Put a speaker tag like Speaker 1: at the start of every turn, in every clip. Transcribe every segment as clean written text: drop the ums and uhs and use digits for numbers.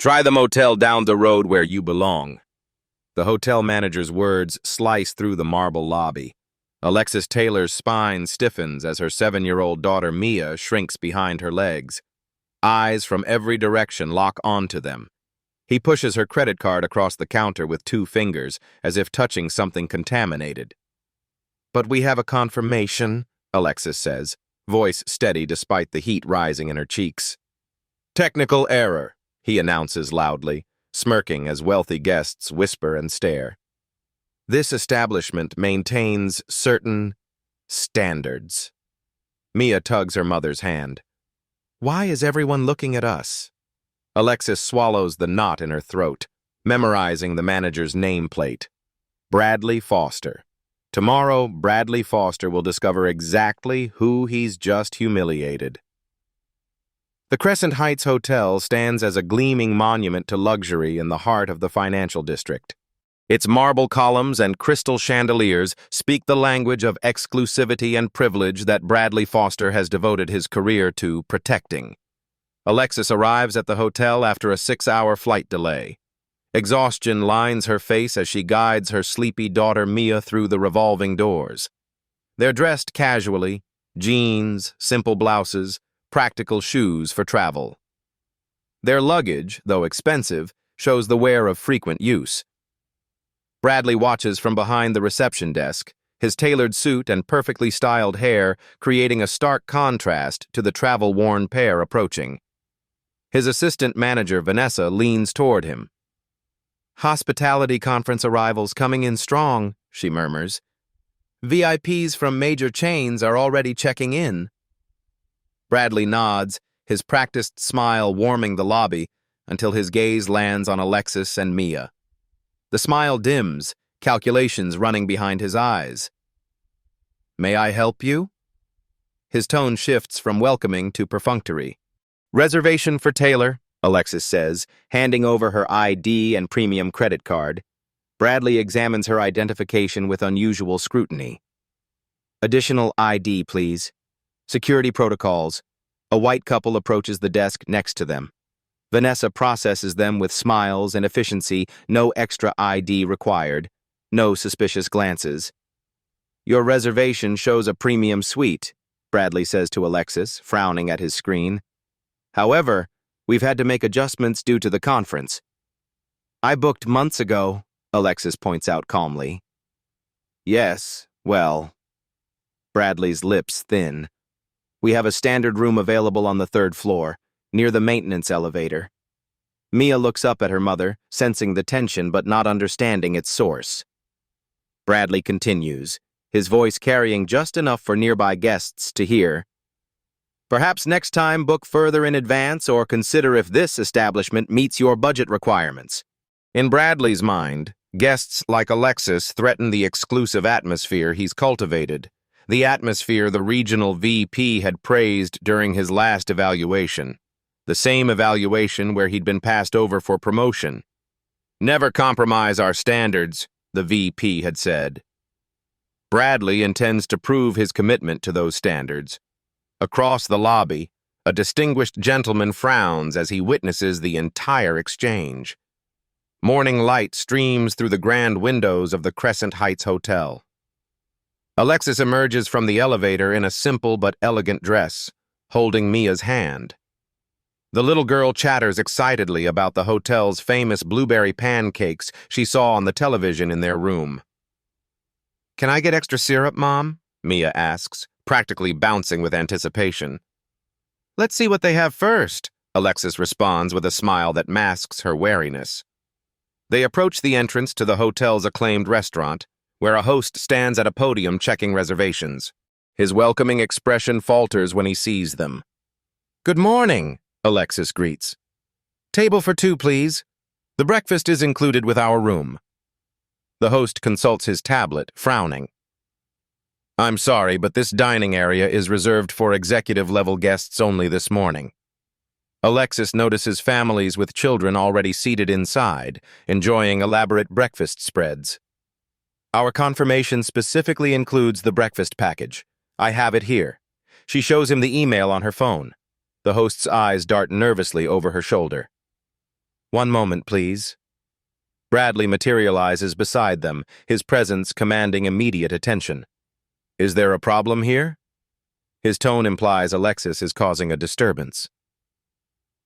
Speaker 1: Try the motel down the road where you belong. The hotel manager's words slice through the marble lobby. Alexis Taylor's spine stiffens as her 7-year-old daughter Mia shrinks behind her legs. Eyes from every direction lock onto them. He pushes her credit card across the counter with 2 fingers, as if touching something contaminated. "But we have a confirmation," Alexis says, voice steady despite the heat rising in her cheeks. "Technical error," he announces loudly, smirking as wealthy guests whisper and stare. This establishment maintains certain standards. Mia tugs her mother's hand. "Why is everyone looking at us?" Alexis swallows the knot in her throat, memorizing the manager's nameplate. Bradley Foster. Tomorrow, Bradley Foster will discover exactly who he's just humiliated. The Crescent Heights Hotel stands as a gleaming monument to luxury in the heart of the financial district. Its marble columns and crystal chandeliers speak the language of exclusivity and privilege that Bradley Foster has devoted his career to protecting. Alexis arrives at the hotel after a 6-hour flight delay. Exhaustion lines her face as she guides her sleepy daughter Mia through the revolving doors. They're dressed casually, jeans, simple blouses, practical shoes for travel. Their luggage, though expensive, shows the wear of frequent use. Bradley watches from behind the reception desk, his tailored suit and perfectly styled hair creating a stark contrast to the travel-worn pair approaching. His assistant manager, Vanessa, leans toward him. "Hospitality conference arrivals coming in strong," she murmurs. "VIPs from major chains are already checking in." Bradley nods, his practiced smile warming the lobby until his gaze lands on Alexis and Mia. The smile dims, calculations running behind his eyes. "May I help you?" His tone shifts from welcoming to perfunctory. "Reservation for Taylor," Alexis says, handing over her ID and premium credit card. Bradley examines her identification with unusual scrutiny. "Additional ID, please." Security protocols. A white couple approaches the desk next to them. Vanessa processes them with smiles and efficiency, no extra ID required, no suspicious glances. "Your reservation shows a premium suite," Bradley says to Alexis, frowning at his screen. "However, we've had to make adjustments due to the conference." "I booked months ago," Alexis points out calmly. "Yes, well." Bradley's lips thin. "We have a standard room available on the 3rd floor, near the maintenance elevator." Mia looks up at her mother, sensing the tension but not understanding its source. Bradley continues, his voice carrying just enough for nearby guests to hear. "Perhaps next time book further in advance or consider if this establishment meets your budget requirements." In Bradley's mind, guests like Alexis threaten the exclusive atmosphere he's cultivated, the atmosphere the regional VP had praised during his last evaluation, the same evaluation where he'd been passed over for promotion. "Never compromise our standards," the VP had said. Bradley intends to prove his commitment to those standards. Across the lobby, a distinguished gentleman frowns as he witnesses the entire exchange. Morning light streams through the grand windows of the Crescent Heights Hotel. Alexis emerges from the elevator in a simple but elegant dress, holding Mia's hand. The little girl chatters excitedly about the hotel's famous blueberry pancakes she saw on the television in their room. "Can I get extra syrup, Mom?" Mia asks, practically bouncing with anticipation. "Let's see what they have first," Alexis responds with a smile that masks her wariness. They approach the entrance to the hotel's acclaimed restaurant, where a host stands at a podium checking reservations. His welcoming expression falters when he sees them. "Good morning," Alexis greets. "Table for 2, please. The breakfast is included with our room." The host consults his tablet, frowning. "I'm sorry, but this dining area is reserved for executive-level guests only this morning." Alexis notices families with children already seated inside, enjoying elaborate breakfast spreads. "Our confirmation specifically includes the breakfast package. I have it here." She shows him the email on her phone. The host's eyes dart nervously over her shoulder. One moment, please. Bradley materializes beside them, his presence commanding immediate attention. Is there a problem here? His tone implies Alexis is causing a disturbance.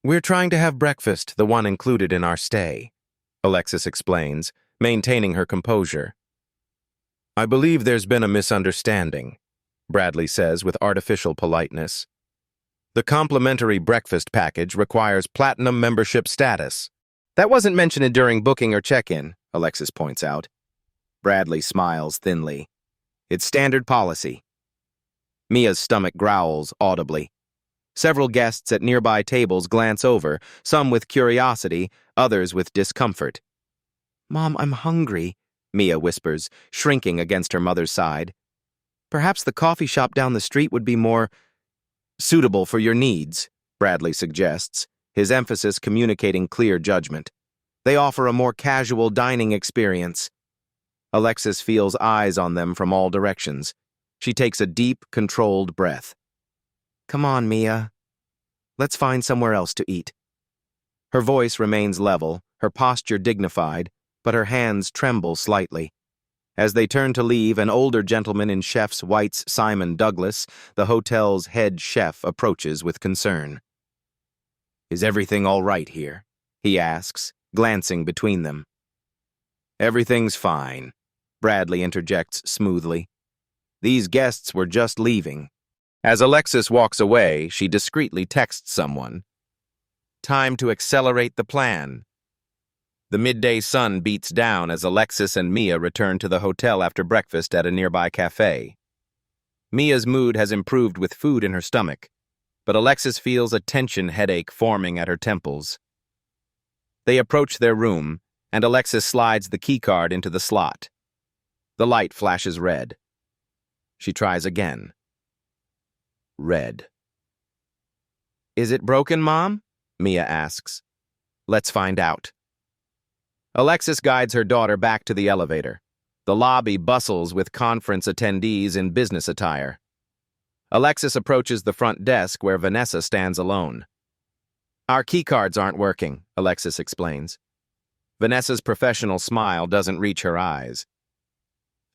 Speaker 1: We're trying to have breakfast, the one included in our stay, Alexis explains, maintaining her composure. I believe there's been a misunderstanding, Bradley says with artificial politeness. The complimentary breakfast package requires platinum membership status. That wasn't mentioned during booking or check-in, Alexis points out. Bradley smiles thinly. It's standard policy. Mia's stomach growls audibly. Several guests at nearby tables glance over, some with curiosity, others with discomfort. Mom, I'm hungry, Mia whispers, shrinking against her mother's side. Perhaps the coffee shop down the street would be more suitable for your needs, Bradley suggests, his emphasis communicating clear judgment. They offer a more casual dining experience. Alexis feels eyes on them from all directions. She takes a deep, controlled breath. Come on, Mia. Let's find somewhere else to eat. Her voice remains level, her posture dignified, but her hands tremble slightly. As they turn to leave, an older gentleman in chef's whites, Simon Douglas, the hotel's head chef, approaches with concern. Is everything all right here? He asks, glancing between them. Everything's fine, Bradley interjects smoothly. These guests were just leaving. As Alexis walks away, she discreetly texts someone. Time to accelerate the plan. The midday sun beats down as Alexis and Mia return to the hotel after breakfast at a nearby cafe. Mia's mood has improved with food in her stomach, but Alexis feels a tension headache forming at her temples. They approach their room, and Alexis slides the keycard into the slot. The light flashes red. She tries again. Red. Is it broken, Mom? Mia asks. Let's find out. Alexis guides her daughter back to the elevator. The lobby bustles with conference attendees in business attire. Alexis approaches the front desk where Vanessa stands alone. Our keycards aren't working, Alexis explains. Vanessa's professional smile doesn't reach her eyes.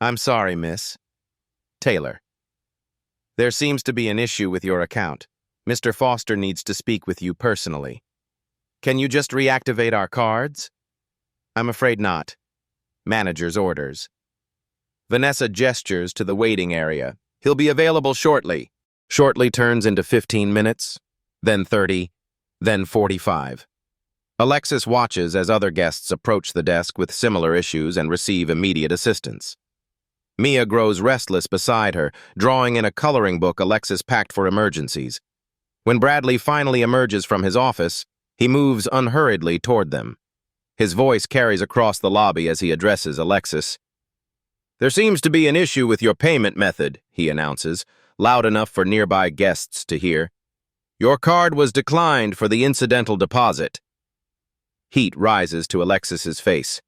Speaker 1: I'm sorry, Miss. Taylor. There seems to be an issue with your account. Mr. Foster needs to speak with you personally. Can you just reactivate our cards? I'm afraid not. Manager's orders. Vanessa gestures to the waiting area. He'll be available shortly. Shortly turns into 15 minutes, then 30, then 45. Alexis watches as other guests approach the desk with similar issues and receive immediate assistance. Mia grows restless beside her, drawing in a coloring book Alexis packed for emergencies. When Bradley finally emerges from his office, he moves unhurriedly toward them. His voice carries across the lobby as he addresses Alexis. There seems to be an issue with your payment method, he announces, loud enough for nearby guests to hear. Your card was declined for the incidental deposit. Heat rises to Alexis's face.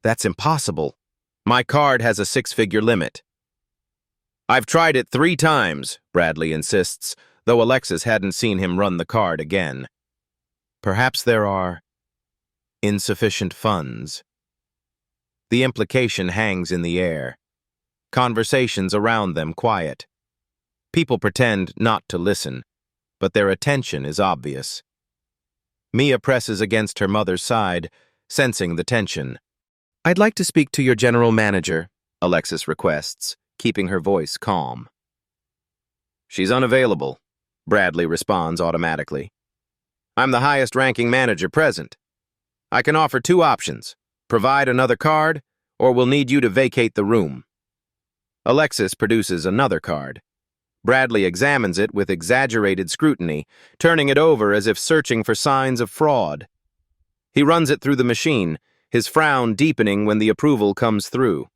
Speaker 1: That's impossible. My card has a 6-figure limit. I've tried it 3 times, Bradley insists, though Alexis hadn't seen him run the card again. Perhaps there are insufficient funds. The implication hangs in the air. Conversations around them quiet. People pretend not to listen, but their attention is obvious. Mia presses against her mother's side, sensing the tension. I'd like to speak to your general manager, Alexis requests, keeping her voice calm. She's unavailable, Bradley responds automatically. I'm the highest-ranking manager present. I can offer 2 options. Provide another card, or we'll need you to vacate the room. Alexis produces another card. Bradley examines it with exaggerated scrutiny, turning it over as if searching for signs of fraud. He runs it through the machine, his frown deepening when the approval comes through.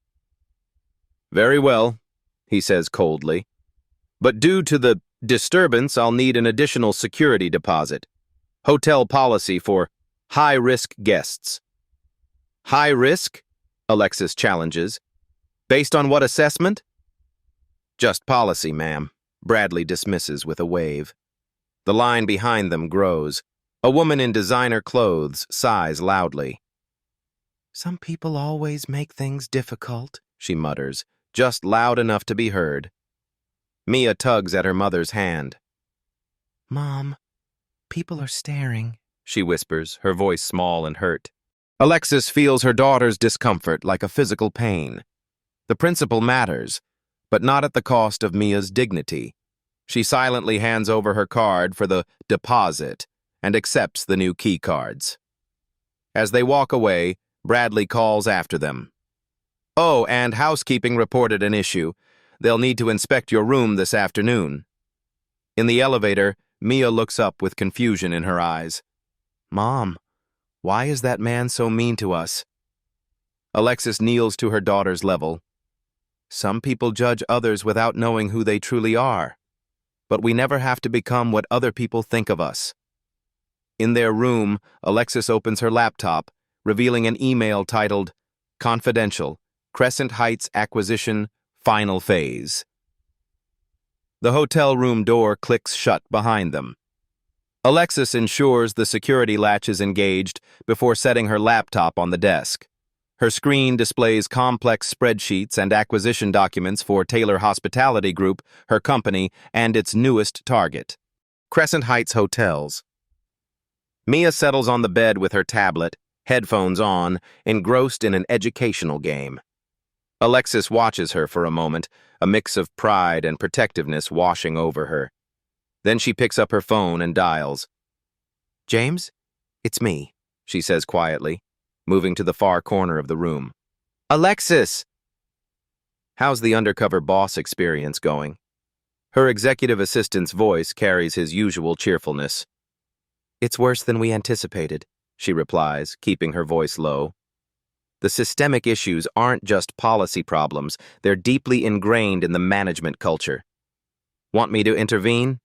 Speaker 1: Very well, he says coldly. But due to the disturbance, I'll need an additional security deposit. Hotel policy for high-risk guests. High risk? Alexis challenges. Based on what assessment? Just policy, ma'am, Bradley dismisses with a wave. The line behind them grows. A woman in designer clothes sighs loudly. "Some people always make things difficult," she mutters, just loud enough to be heard. Mia tugs at her mother's hand. "Mom, people are staring," she whispers, her voice small and hurt. Alexis feels her daughter's discomfort like a physical pain. The principle matters, but not at the cost of Mia's dignity. She silently hands over her card for the deposit and accepts the new key cards. As they walk away, Bradley calls after them. "Oh, and housekeeping reported an issue. They'll need to inspect your room this afternoon." In the elevator, Mia looks up with confusion in her eyes. "Mom, why is that man so mean to us?" Alexis kneels to her daughter's level. "Some people judge others without knowing who they truly are. But we never have to become what other people think of us." In their room, Alexis opens her laptop, revealing an email titled, "Confidential, Crescent Heights Acquisition, Final Phase." The hotel room door clicks shut behind them. Alexis ensures the security latch is engaged before setting her laptop on the desk. Her screen displays complex spreadsheets and acquisition documents for Taylor Hospitality Group, her company, and its newest target, Crescent Heights Hotels. Mia settles on the bed with her tablet, headphones on, engrossed in an educational game. Alexis watches her for a moment, a mix of pride and protectiveness washing over her. Then she picks up her phone and dials. "James? It's me," she says quietly, moving to the far corner of the room. "Alexis!" "How's the undercover boss experience going?" Her executive assistant's voice carries his usual cheerfulness. "It's worse than we anticipated," she replies, keeping her voice low. "The systemic issues aren't just policy problems, they're deeply ingrained in the management culture." "Want me to intervene?"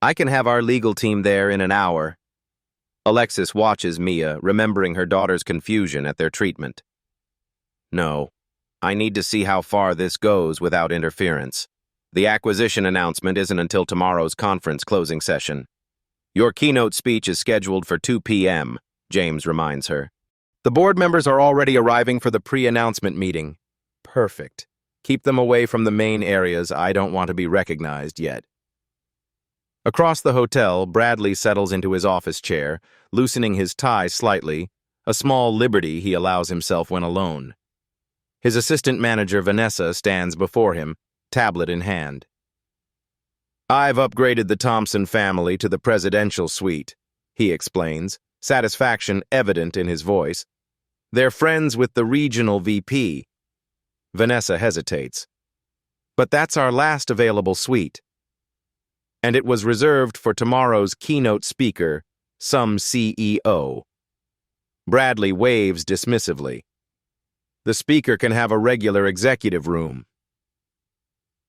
Speaker 1: "I can have our legal team there in an hour." Alexis watches Mia, remembering her daughter's confusion at their treatment. "No, I need to see how far this goes without interference. The acquisition announcement isn't until tomorrow's conference closing session. Your keynote speech is scheduled for 2 p.m., James reminds her. "The board members are already arriving for the pre-announcement meeting." "Perfect. Keep them away from the main areas. I don't want to be recognized yet." Across the hotel, Bradley settles into his office chair, loosening his tie slightly, a small liberty he allows himself when alone. His assistant manager, Vanessa, stands before him, tablet in hand. "I've upgraded the Thompson family to the presidential suite," he explains, satisfaction evident in his voice. "They're friends with the regional VP. Vanessa hesitates. "But that's our last available suite. And it was reserved for tomorrow's keynote speaker, some CEO. Bradley waves dismissively. "The speaker can have a regular executive room."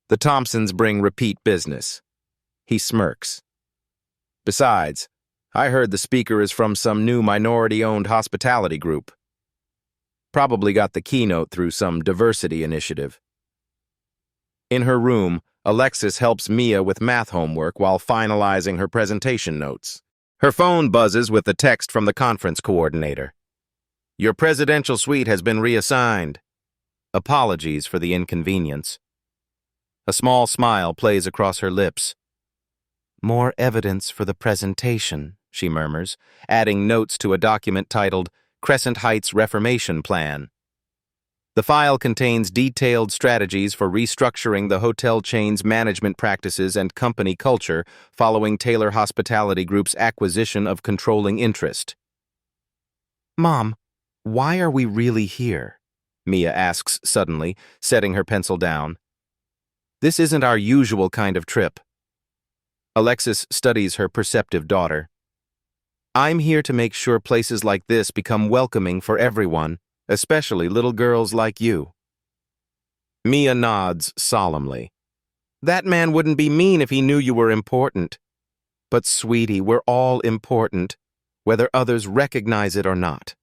Speaker 1: The Thompsons bring repeat business. He smirks. "Besides, I heard the speaker is from some new minority-owned hospitality group. Probably got the keynote through some diversity initiative." In her room, Alexis helps Mia with math homework while finalizing her presentation notes. Her phone buzzes with a text from the conference coordinator. "Your presidential suite has been reassigned. Apologies for the inconvenience." A small smile plays across her lips. "More evidence for the presentation," she murmurs, adding notes to a document titled Crescent Heights Reformation Plan. The file contains detailed strategies for restructuring the hotel chain's management practices and company culture following Taylor Hospitality Group's acquisition of controlling interest. "Mom, why are we really here?" Mia asks suddenly, setting her pencil down. "This isn't our usual kind of trip." Alexis studies her perceptive daughter. "I'm here to make sure places like this become welcoming for everyone, especially little girls like you." Mia nods solemnly. "That man wouldn't be mean if he knew you were important. But sweetie, we're all important, whether others recognize it or not."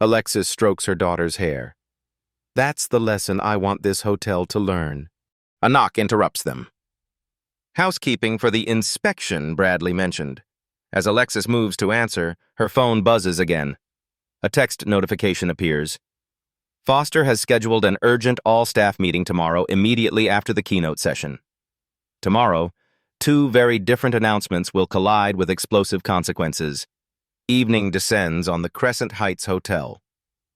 Speaker 1: Alexis strokes her daughter's hair. "That's the lesson I want this hotel to learn." A knock interrupts them. "Housekeeping for the inspection Bradley mentioned." As Alexis moves to answer, her phone buzzes again. A text notification appears. Foster has scheduled an urgent all-staff meeting tomorrow immediately after the keynote session. Tomorrow, two very different announcements will collide with explosive consequences. Evening descends on the Crescent Heights Hotel.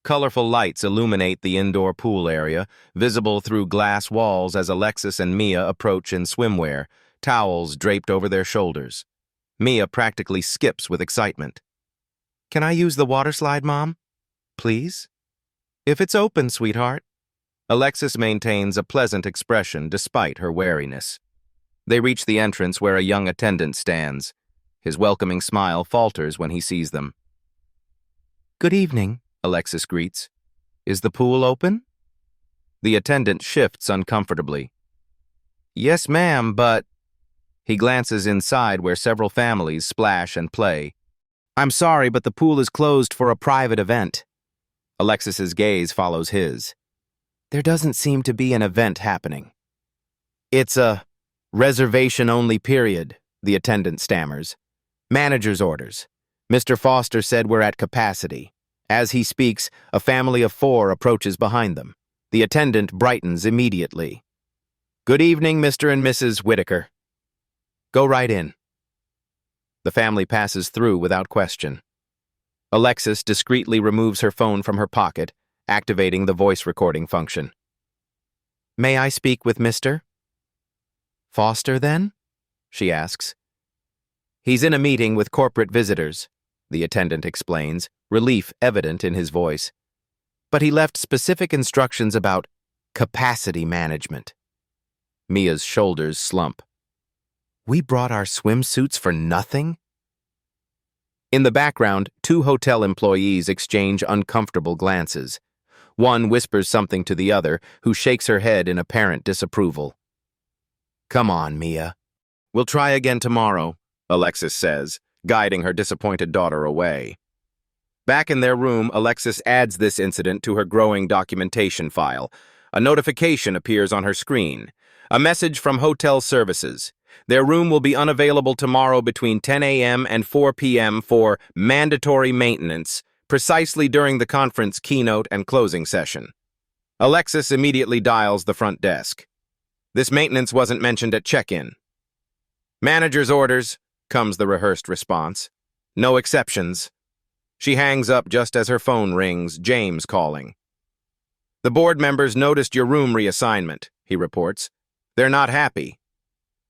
Speaker 1: Colorful lights illuminate the indoor pool area, visible through glass walls as Alexis and Mia approach in swimwear, towels draped over their shoulders. Mia practically skips with excitement. "Can I use the water slide, Mom? Please?" "If it's open, sweetheart." Alexis maintains a pleasant expression despite her wariness. They reach the entrance where a young attendant stands. His welcoming smile falters when he sees them. "Good evening," Alexis greets. "Is the pool open?" The attendant shifts uncomfortably. "Yes, ma'am, but—" He glances inside where several families splash and play. "I'm sorry, but the pool is closed for a private event." Alexis's gaze follows his. "There doesn't seem to be an event happening." "It's a reservation-only period," the attendant stammers. "Manager's orders. Mr. Foster said we're at capacity." As he speaks, a family of 4 approaches behind them. The attendant brightens immediately. "Good evening, Mr. and Mrs. Whitaker. Go right in." The family passes through without question. Alexis discreetly removes her phone from her pocket, activating the voice recording function. "May I speak with Mr. Foster, then?" she asks. "He's in a meeting with corporate visitors," the attendant explains, relief evident in his voice. "But he left specific instructions about capacity management." Mia's shoulders slump. "We brought our swimsuits for nothing?" In the background, 2 hotel employees exchange uncomfortable glances. One whispers something to the other, who shakes her head in apparent disapproval. "Come on, Mia. We'll try again tomorrow," Alexis says, guiding her disappointed daughter away. Back in their room, Alexis adds this incident to her growing documentation file. A notification appears on her screen. A message from Hotel Services. Their room will be unavailable tomorrow between 10 a.m. and 4 p.m. for mandatory maintenance, precisely during the conference keynote and closing session. Alexis immediately dials the front desk. "This maintenance wasn't mentioned at check-in." "Manager's orders," comes the rehearsed response. "No exceptions." She hangs up just as her phone rings, James calling. "The board members noticed your room reassignment," he reports. "They're not happy."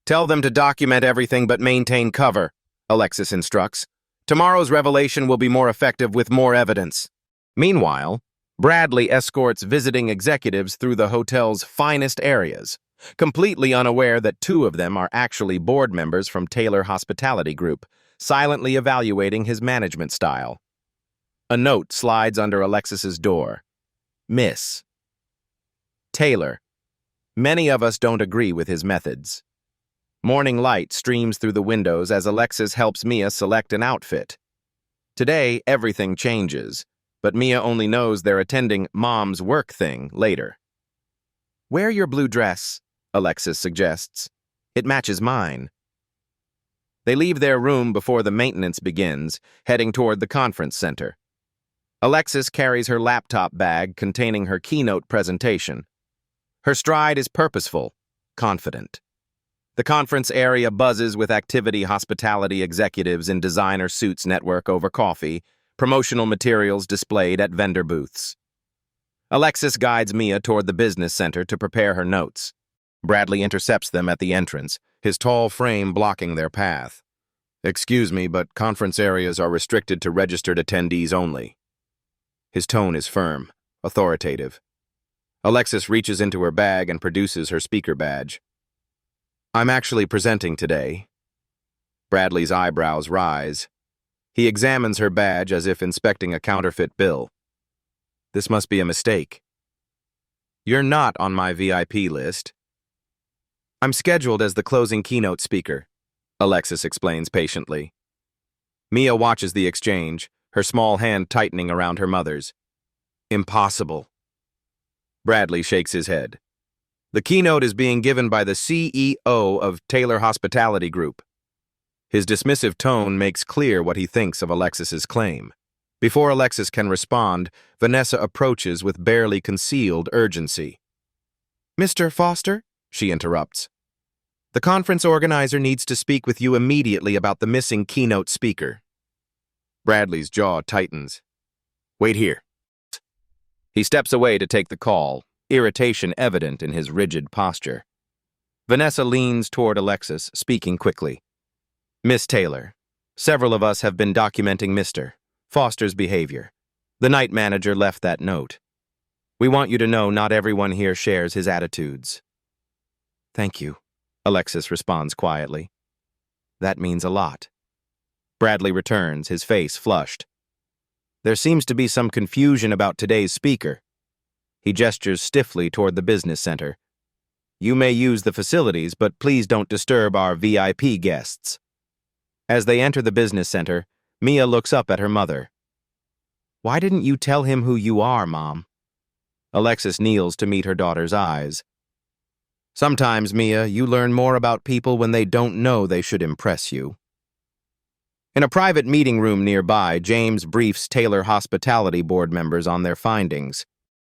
Speaker 1: "Tell them to document everything but maintain cover," Alexis instructs. "Tomorrow's revelation will be more effective with more evidence." Meanwhile, Bradley escorts visiting executives through the hotel's finest areas, completely unaware that 2 of them are actually board members from Taylor Hospitality Group, silently evaluating his management style. A note slides under Alexis's door. "Miss Taylor. Many of us don't agree with his methods." Morning light streams through the windows as Alexis helps Mia select an outfit. Today, everything changes, but Mia only knows they're attending Mom's work thing later. "Wear your blue dress," Alexis suggests. "It matches mine." They leave their room before the maintenance begins, heading toward the conference center. Alexis carries her laptop bag containing her keynote presentation. Her stride is purposeful, confident. The conference area buzzes with activity hospitality executives in designer suits network over coffee, promotional materials displayed at vendor booths. Alexis guides Mia toward the business center to prepare her notes. Bradley intercepts them at the entrance, his tall frame blocking their path. "Excuse me, but conference areas are restricted to registered attendees only." His tone is firm, authoritative. Alexis reaches into her bag and produces her speaker badge. "I'm actually presenting today." Bradley's eyebrows rise. He examines her badge as if inspecting a counterfeit bill. "This must be a mistake." "You're not on my VIP list." "I'm scheduled as the closing keynote speaker," Alexis explains patiently. Mia watches the exchange, her small hand tightening around her mother's. "Impossible." Bradley shakes his head. "The keynote is being given by the CEO of Taylor Hospitality Group." His dismissive tone makes clear what he thinks of Alexis's claim. Before Alexis can respond, Vanessa approaches with barely concealed urgency. "Mr. Foster?" she interrupts. "The conference organizer needs to speak with you immediately about the missing keynote speaker." Bradley's jaw tightens. "Wait here." He steps away to take the call, irritation evident in his rigid posture. Vanessa leans toward Alexis, speaking quickly. "Miss Taylor, several of us have been documenting Mr. Foster's behavior. The night manager left that note. We want you to know not everyone here shares his attitudes." "Thank you," Alexis responds quietly. "That means a lot." Bradley returns, his face flushed. "There seems to be some confusion about today's speaker." He gestures stiffly toward the business center. "You may use the facilities, but please don't disturb our VIP guests." As they enter the business center, Mia looks up at her mother. "Why didn't you tell him who you are, Mom?" Alexis kneels to meet her daughter's eyes. "Sometimes, Mia, you learn more about people when they don't know they should impress you." In a private meeting room nearby, James briefs Taylor Hospitality board members on their findings.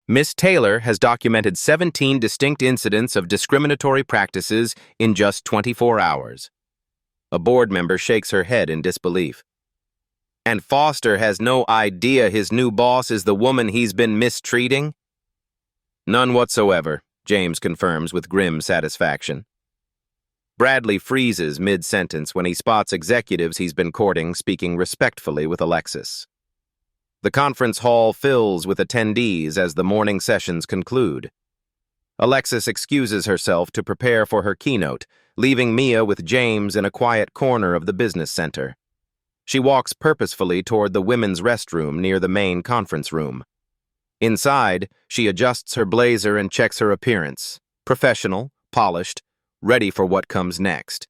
Speaker 1: Miss Taylor has documented 17 distinct incidents of discriminatory practices in just 24 hours. A board member shakes her head in disbelief. "And Foster has no idea his new boss is the woman he's been mistreating?" "None whatsoever," James confirms with grim satisfaction. Bradley freezes mid-sentence when he spots executives he's been courting speaking respectfully with Alexis. The conference hall fills with attendees as the morning sessions conclude. Alexis excuses herself to prepare for her keynote, leaving Mia with James in a quiet corner of the business center. She walks purposefully toward the women's restroom near the main conference room. Inside, she adjusts her blazer and checks her appearance, professional, polished, ready for what comes next.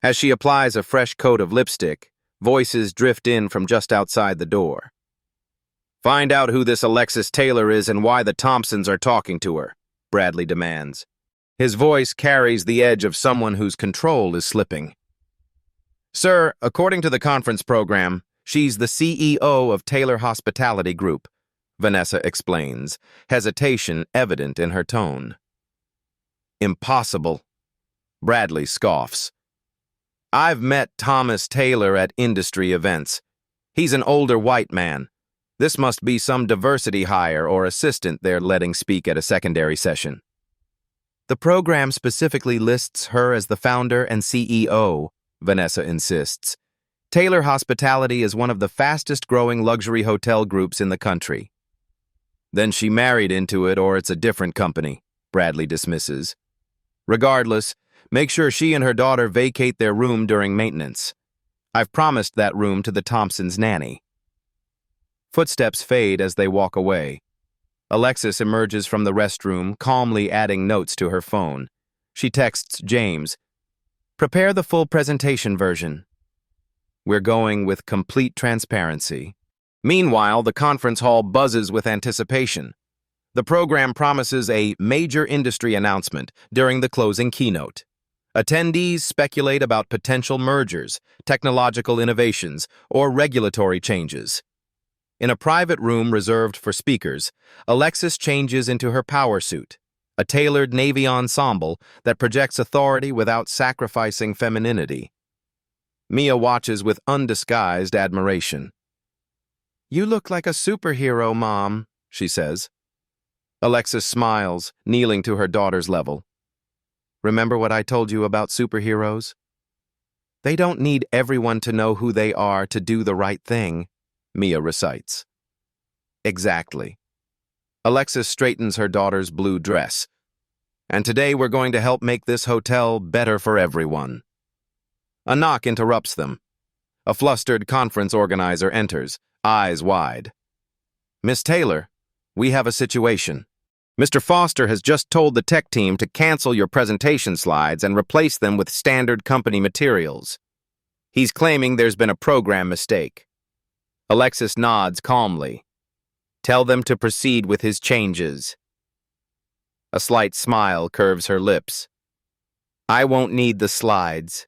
Speaker 1: As she applies a fresh coat of lipstick, voices drift in from just outside the door. "Find out who this Alexis Taylor is and why the Thompsons are talking to her," Bradley demands. His voice carries the edge of someone whose control is slipping. "Sir, according to the conference program, she's the CEO of Taylor Hospitality Group," Vanessa explains, hesitation evident in her tone. "Impossible," Bradley scoffs. "I've met Thomas Taylor at industry events. He's an older white man. This must be some diversity hire or assistant they're letting speak at a secondary session." "The program specifically lists her as the founder and CEO," Vanessa insists. "Taylor Hospitality is one of the fastest-growing luxury hotel groups in the country." "Then she married into it or it's a different company," Bradley dismisses. "Regardless, make sure she and her daughter vacate their room during maintenance. I've promised that room to the Thompsons' nanny." Footsteps fade as they walk away. Alexis emerges from the restroom, calmly adding notes to her phone. She texts James, "Prepare the full presentation version." We're going with complete transparency. Meanwhile, the conference hall buzzes with anticipation. The program promises a major industry announcement during the closing keynote. Attendees speculate about potential mergers, technological innovations, or regulatory changes. In a private room reserved for speakers, Alexis changes into her power suit, a tailored navy ensemble that projects authority without sacrificing femininity. Mia watches with undisguised admiration. "You look like a superhero, Mom," she says. Alexis smiles, kneeling to her daughter's level. "Remember what I told you about superheroes? They don't need everyone to know who they are to do the right thing," Mia recites. "Exactly." Alexis straightens her daughter's blue dress. "And today we're going to help make this hotel better for everyone." A knock interrupts them. A flustered conference organizer enters, eyes wide. "Miss Taylor, we have a situation. Mr. Foster has just told the tech team to cancel your presentation slides and replace them with standard company materials. He's claiming there's been a program mistake." Alexis nods calmly. "Tell them to proceed with his changes." A slight smile curves her lips. "I won't need the slides."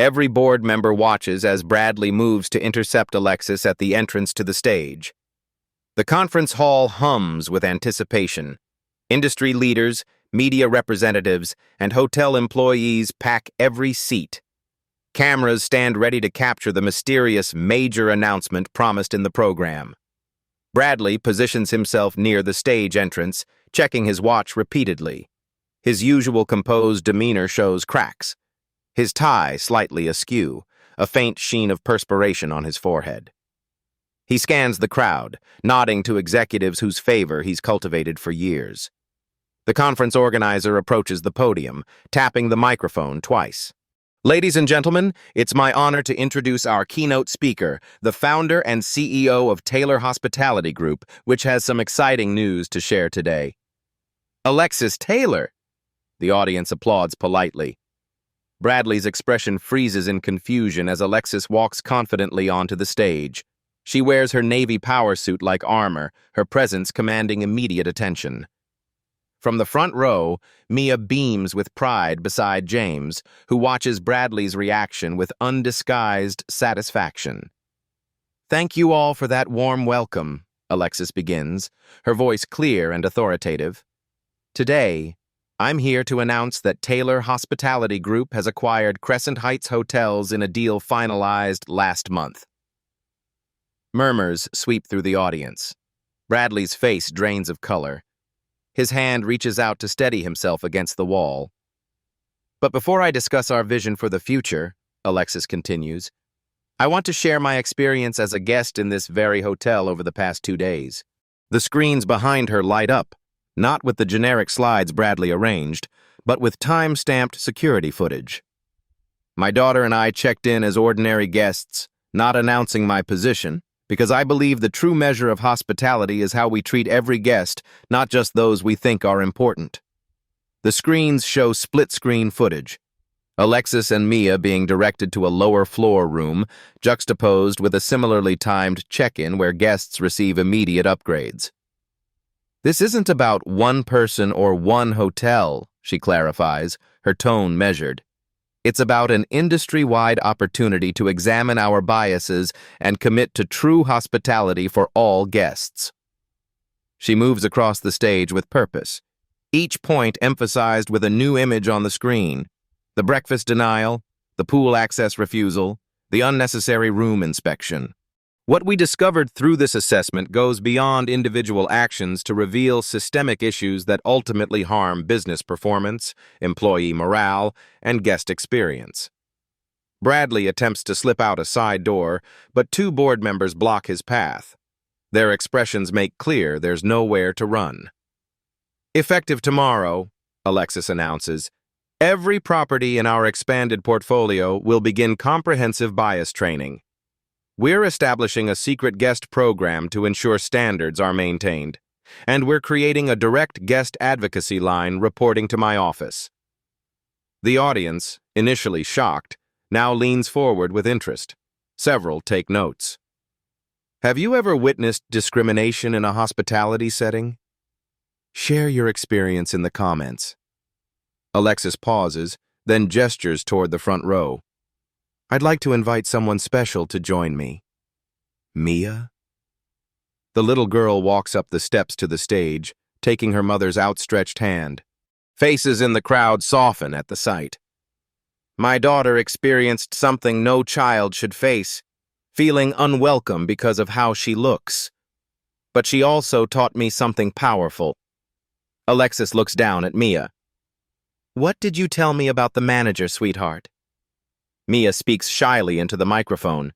Speaker 1: Every board member watches as Bradley moves to intercept Alexis at the entrance to the stage. The conference hall hums with anticipation. Industry leaders, media representatives, and hotel employees pack every seat. Cameras stand ready to capture the mysterious major announcement promised in the program. Bradley positions himself near the stage entrance, checking his watch repeatedly. His usual composed demeanor shows cracks. His tie slightly askew, a faint sheen of perspiration on his forehead. He scans the crowd, nodding to executives whose favor he's cultivated for years. The conference organizer approaches the podium, tapping the microphone twice. Ladies and gentlemen, it's my honor to introduce our keynote speaker, the founder and CEO of Taylor Hospitality Group, which has some exciting news to share today. Alexis Taylor! The audience applauds politely. Bradley's expression freezes in confusion as Alexis walks confidently onto the stage. She wears her Navy power suit like armor, her presence commanding immediate attention. From the front row, Mia beams with pride beside James, who watches Bradley's reaction with undisguised satisfaction. "Thank you all for that warm welcome," Alexis begins, her voice clear and authoritative. "Today, I'm here to announce that Taylor Hospitality Group has acquired Crescent Heights Hotels in a deal finalized last month." Murmurs sweep through the audience. Bradley's face drains of color. His hand reaches out to steady himself against the wall. "But before I discuss our vision for the future," Alexis continues, "I want to share my experience as a guest in this very hotel over the past 2 days." The screens behind her light up, not with the generic slides Bradley arranged, but with time-stamped security footage. "My daughter and I checked in as ordinary guests, not announcing my position, because I believe the true measure of hospitality is how we treat every guest, not just those we think are important." The screens show split-screen footage. Alexis and Mia being directed to a lower-floor room, juxtaposed with a similarly timed check-in where guests receive immediate upgrades. "This isn't about one person or one hotel," she clarifies, her tone measured. "It's about an industry-wide opportunity to examine our biases and commit to true hospitality for all guests." She moves across the stage with purpose, each point emphasized with a new image on the screen: the breakfast denial, the pool access refusal, the unnecessary room inspection. What we discovered through this assessment goes beyond individual actions to reveal systemic issues that ultimately harm business performance, employee morale, and guest experience. Bradley attempts to slip out a side door, but 2 board members block his path. Their expressions make clear there's nowhere to run. "Effective tomorrow," Alexis announces, "every property in our expanded portfolio will begin comprehensive bias training. We're establishing a secret guest program to ensure standards are maintained, and we're creating a direct guest advocacy line reporting to my office." The audience, initially shocked, now leans forward with interest. Several take notes. Have you ever witnessed discrimination in a hospitality setting? Share your experience in the comments. Alexis pauses, then gestures toward the front row. "I'd like to invite someone special to join me." "Mia?" The little girl walks up the steps to the stage, taking her mother's outstretched hand. Faces in the crowd soften at the sight. "My daughter experienced something no child should face, feeling unwelcome because of how she looks. But she also taught me something powerful." Alexis looks down at Mia. "What did you tell me about the manager, sweetheart?" Mia speaks shyly into the microphone.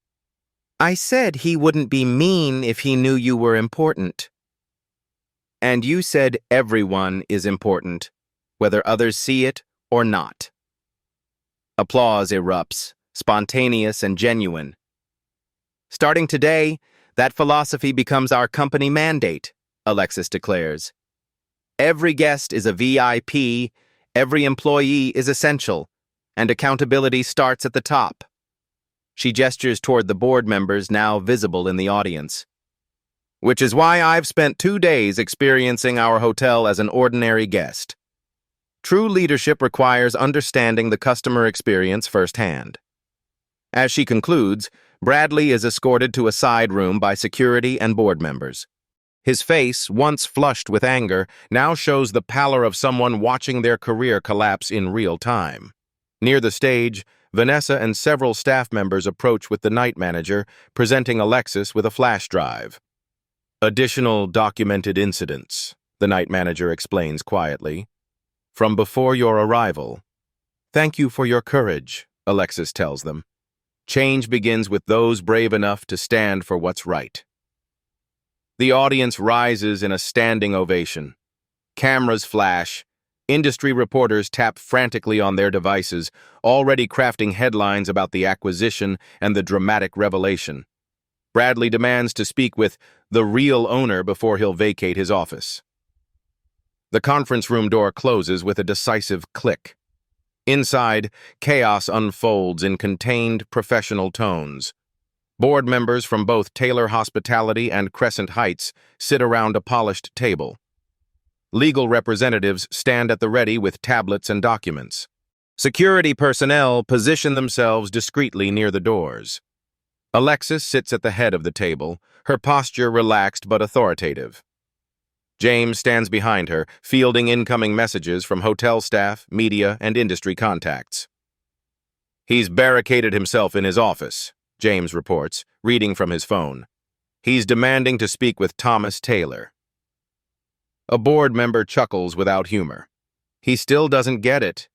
Speaker 1: "I said he wouldn't be mean if he knew you were important." "And you said everyone is important, whether others see it or not." Applause erupts, spontaneous and genuine. "Starting today, that philosophy becomes our company mandate," Alexis declares. "Every guest is a VIP, every employee is essential, and accountability starts at the top." She gestures toward the board members now visible in the audience. "Which is why I've spent 2 days experiencing our hotel as an ordinary guest. True leadership requires understanding the customer experience firsthand. As she concludes, Bradley is escorted to a side room by security and board members. His face, once flushed with anger, now shows the pallor of someone watching their career collapse in real time. Near the stage, Vanessa and several staff members approach with the night manager, presenting Alexis with a flash drive. Additional documented incidents, the night manager explains quietly. From before your arrival. Thank you for your courage, Alexis tells them. Change begins with those brave enough to stand for what's right. The audience rises in a standing ovation. Cameras flash. Industry reporters tap frantically on their devices, already crafting headlines about the acquisition and the dramatic revelation. Bradley demands to speak with the real owner before he'll vacate his office. The conference room door closes with a decisive click. Inside, chaos unfolds in contained, professional tones. Board members from both Taylor Hospitality and Crescent Heights sit around a polished table. Legal representatives stand at the ready with tablets and documents. Security personnel position themselves discreetly near the doors. Alexis sits at the head of the table, her posture relaxed but authoritative. James stands behind her, fielding incoming messages from hotel staff, media, and industry contacts. He's barricaded himself in his office, James reports, reading from his phone. He's demanding to speak with Thomas Taylor. A board member chuckles without humor. He still doesn't get it.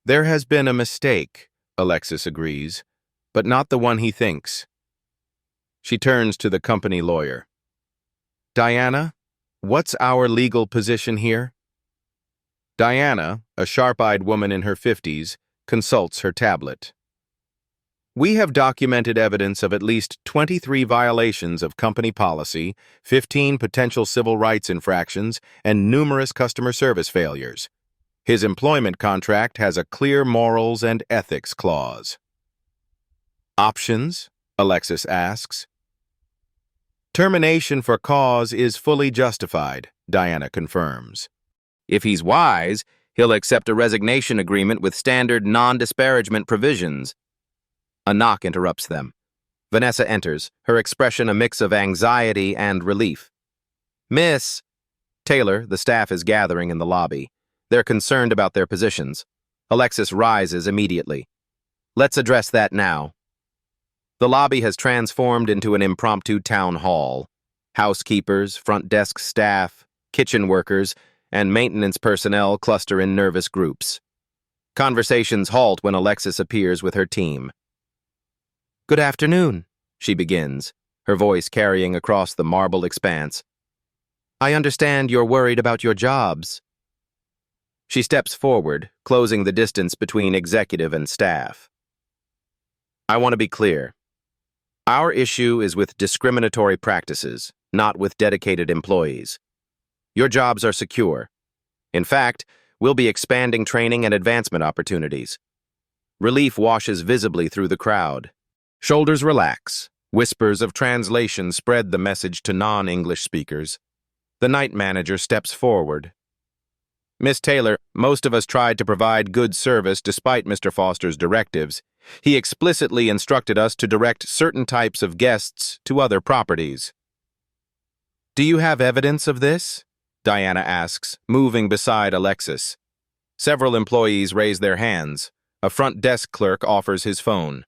Speaker 1: There has been a mistake, Alexis agrees, but not the one he thinks. She turns to the company lawyer. Diana, what's our legal position here? Diana, a sharp-eyed woman in her 50s, consults her tablet. We have documented evidence of at least 23 violations of company policy, 15 potential civil rights infractions, and numerous customer service failures. His employment contract has a clear morals and ethics clause. Options? Alexis asks. Termination for cause is fully justified, Diana confirms. If he's wise, he'll accept a resignation agreement with standard non-disparagement provisions. A knock interrupts them. Vanessa enters, her expression a mix of anxiety and relief. Miss Taylor, the staff is gathering in the lobby. They're concerned about their positions. Alexis rises immediately. Let's address that now. The lobby has transformed into an impromptu town hall. Housekeepers, front desk staff, kitchen workers, and maintenance personnel cluster in nervous groups. Conversations halt when Alexis appears with her team. Good afternoon, she begins, her voice carrying across the marble expanse. I understand you're worried about your jobs. She steps forward, closing the distance between executive and staff. I want to be clear. Our issue is with discriminatory practices, not with dedicated employees. Your jobs are secure. In fact, we'll be expanding training and advancement opportunities. Relief washes visibly through the crowd. Shoulders relax. Whispers of translation spread the message to non-English speakers. The night manager steps forward. Miss Taylor, most of us tried to provide good service despite Mr. Foster's directives. He explicitly instructed us to direct certain types of guests to other properties. Do you have evidence of this? Diana asks, moving beside Alexis. Several employees raise their hands. A front desk clerk offers his phone.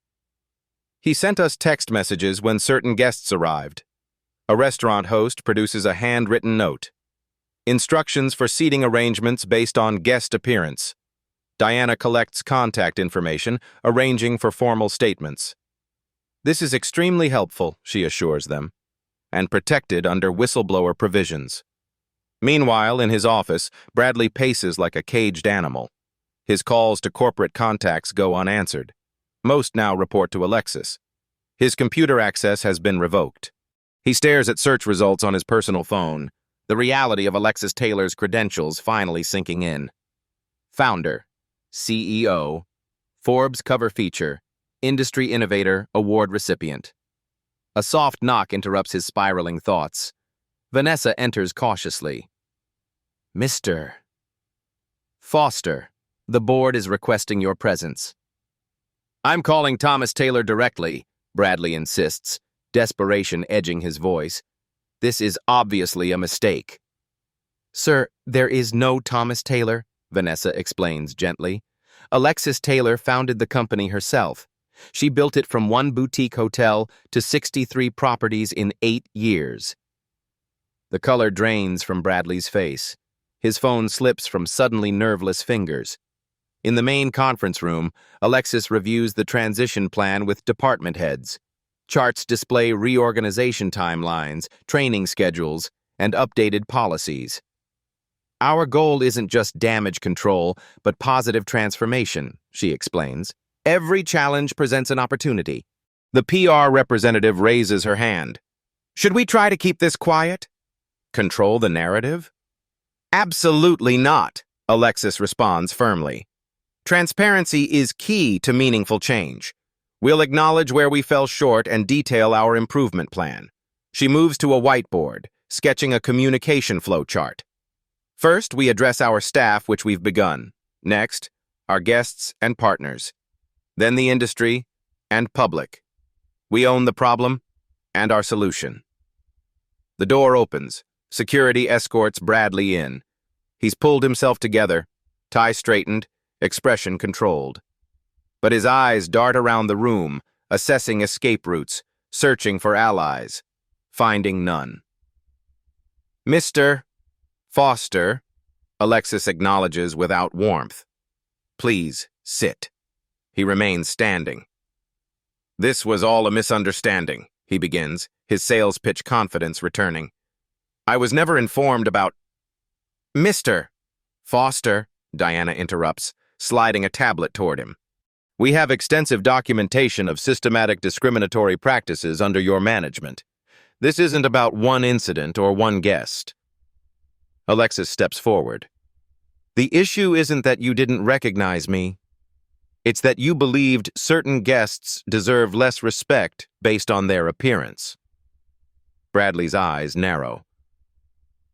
Speaker 1: He sent us text messages when certain guests arrived. A restaurant host produces a handwritten note. Instructions for seating arrangements based on guest appearance. Diana collects contact information, arranging for formal statements. This is extremely helpful, she assures them, and protected under whistleblower provisions. Meanwhile, in his office, Bradley paces like a caged animal. His calls to corporate contacts go unanswered. Most now report to Alexis. His computer access has been revoked. He stares at search results on his personal phone, the reality of Alexis Taylor's credentials finally sinking in. Founder, CEO, Forbes cover feature, Industry Innovator Award recipient. A soft knock interrupts his spiraling thoughts. Vanessa enters cautiously. Mr. Foster, the board is requesting your presence. I'm calling Thomas Taylor directly, Bradley insists, desperation edging his voice. This is obviously a mistake. Sir, there is no Thomas Taylor, Vanessa explains gently. Alexis Taylor founded the company herself. She built it from one boutique hotel to 63 properties in 8 years. The color drains from Bradley's face. His phone slips from suddenly nerveless fingers. In the main conference room, Alexis reviews the transition plan with department heads. Charts display reorganization timelines, training schedules, and updated policies. Our goal isn't just damage control, but positive transformation, she explains. Every challenge presents an opportunity. The PR representative raises her hand. Should we try to keep this quiet? Control the narrative? Absolutely not, Alexis responds firmly. Transparency is key to meaningful change. We'll acknowledge where we fell short and detail our improvement plan. She moves to a whiteboard, sketching a communication flow chart. First, we address our staff, which we've begun. Next, our guests and partners. Then the industry and public. We own the problem and our solution. The door opens. Security escorts Bradley in. He's pulled himself together, tie straightened, expression controlled. But his eyes dart around the room, assessing escape routes, searching for allies, finding none. Mr. Foster, Alexis acknowledges without warmth. Please, sit. He remains standing. This was all a misunderstanding, he begins, his sales pitch confidence returning. I was never informed about... Mr. Foster, Diana interrupts, sliding a tablet toward him. We have extensive documentation of systematic discriminatory practices under your management. This isn't about one incident or one guest. Alexis steps forward. The issue isn't that you didn't recognize me. It's that you believed certain guests deserve less respect based on their appearance. Bradley's eyes narrow.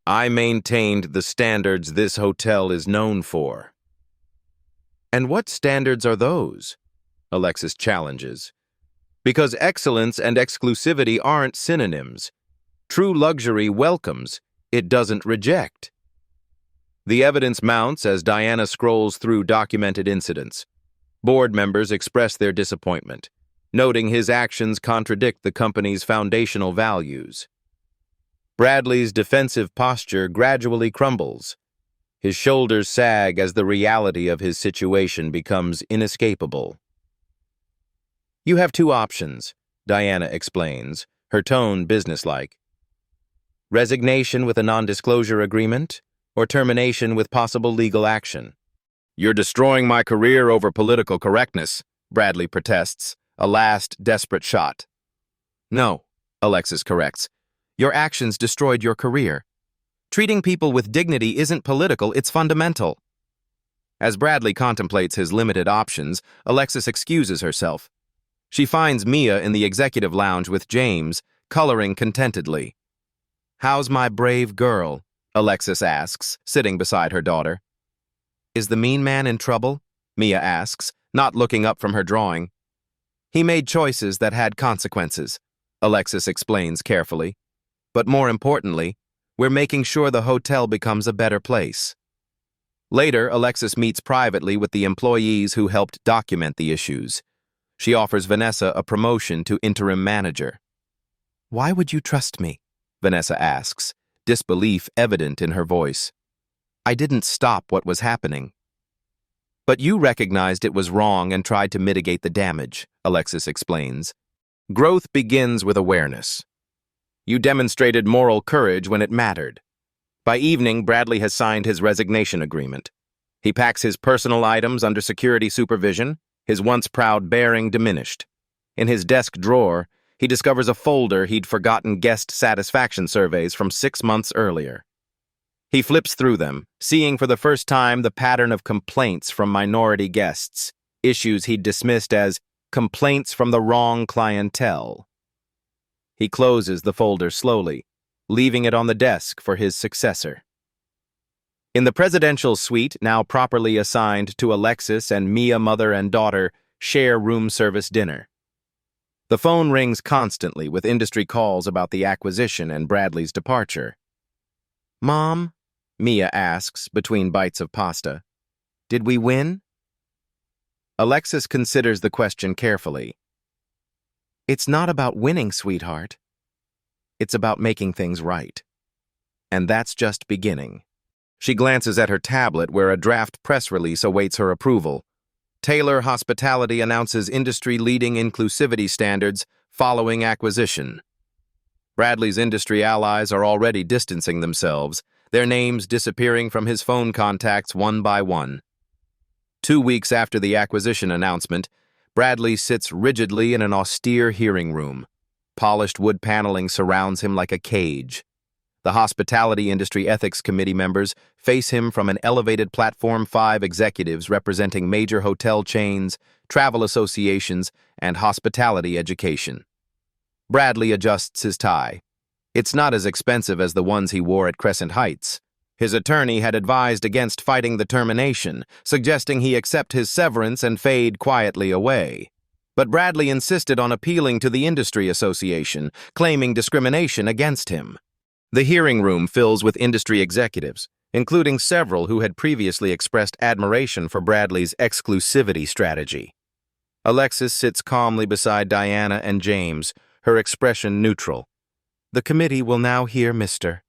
Speaker 1: I maintained the standards this hotel is known for. And what standards are those? Alexis challenges. Because excellence and exclusivity aren't synonyms. True luxury welcomes, it doesn't reject. The evidence mounts as Diana scrolls through documented incidents. Board members express their disappointment, noting his actions contradict the company's foundational values. Bradley's defensive posture gradually crumbles. His shoulders sag as the reality of his situation becomes inescapable. You have two options, Diana explains, her tone businesslike. Resignation with a non-disclosure agreement, or termination with possible legal action. You're destroying my career over political correctness, Bradley protests, a last desperate shot. No, Alexis corrects. Your actions destroyed your career. Treating people with dignity isn't political, it's fundamental. As Bradley contemplates his limited options, Alexis excuses herself. She finds Mia in the executive lounge with James, coloring contentedly. How's my brave girl? Alexis asks, sitting beside her daughter. Is the mean man in trouble? Mia asks, not looking up from her drawing. He made choices that had consequences, Alexis explains carefully. But more importantly, we're making sure the hotel becomes a better place. Later, Alexis meets privately with the employees who helped document the issues. She offers Vanessa a promotion to interim manager. Why would you trust me? Vanessa asks, disbelief evident in her voice. I didn't stop what was happening. But you recognized it was wrong and tried to mitigate the damage, Alexis explains. Growth begins with awareness. You demonstrated moral courage when it mattered. By evening, Bradley has signed his resignation agreement. He packs his personal items under security supervision, his once proud bearing diminished. In his desk drawer, he discovers a folder he'd forgotten guest satisfaction surveys from 6 months earlier. He flips through them, seeing for the first time the pattern of complaints from minority guests, issues he'd dismissed as complaints from the wrong clientele. He closes the folder slowly, leaving it on the desk for his successor. In the presidential suite, now properly assigned to Alexis and Mia, mother and daughter, share room service dinner. The phone rings constantly with industry calls about the acquisition and Bradley's departure. "Mom," Mia asks between bites of pasta, "did we win?" Alexis considers the question carefully. "It's not about winning, sweetheart. It's about making things right. And that's just beginning." She glances at her tablet where a draft press release awaits her approval. Taylor Hospitality announces industry-leading inclusivity standards following acquisition. Bradley's industry allies are already distancing themselves, their names disappearing from his phone contacts one by one. 2 weeks after the acquisition announcement, Bradley sits rigidly in an austere hearing room. Polished wood paneling surrounds him like a cage. The Hospitality Industry Ethics Committee members face him from an elevated platform. 5 executives representing major hotel chains, travel associations, and hospitality education. Bradley adjusts his tie. It's not as expensive as the ones he wore at Crescent Heights. His attorney had advised against fighting the termination, suggesting he accept his severance and fade quietly away. But Bradley insisted on appealing to the industry association, claiming discrimination against him. The hearing room fills with industry executives, including several who had previously expressed admiration for Bradley's exclusivity strategy. Alexis sits calmly beside Diana and James, her expression neutral. "The committee will now hear Mr.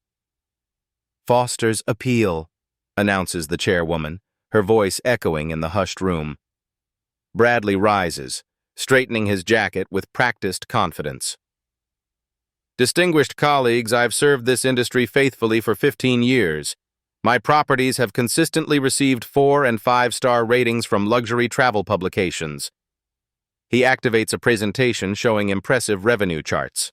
Speaker 1: Foster's appeal," announces the chairwoman, her voice echoing in the hushed room. Bradley rises, straightening his jacket with practiced confidence. "Distinguished colleagues, I've served this industry faithfully for 15 years. My properties have consistently received 4- and 5-star ratings from luxury travel publications." He activates a presentation showing impressive revenue charts.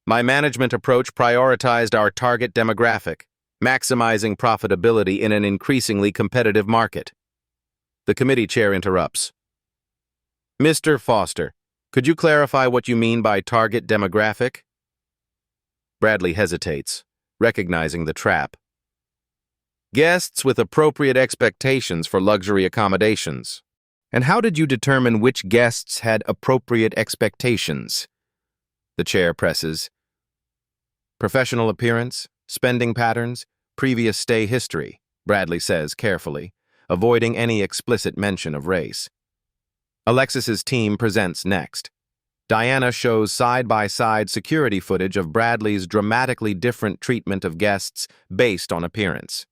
Speaker 1: "My management approach prioritized our target demographic, maximizing profitability in an increasingly competitive market." The committee chair interrupts. "Mr. Foster, could you clarify what you mean by target demographic?" Bradley hesitates, recognizing the trap. "Guests with appropriate expectations for luxury accommodations." "And how did you determine which guests had appropriate expectations?" The chair presses. "Professional appearance, spending patterns, previous stay history," Bradley says carefully, avoiding any explicit mention of race. Alexis's team presents next. Diana shows side-by-side security footage of Bradley's dramatically different treatment of guests based on appearance.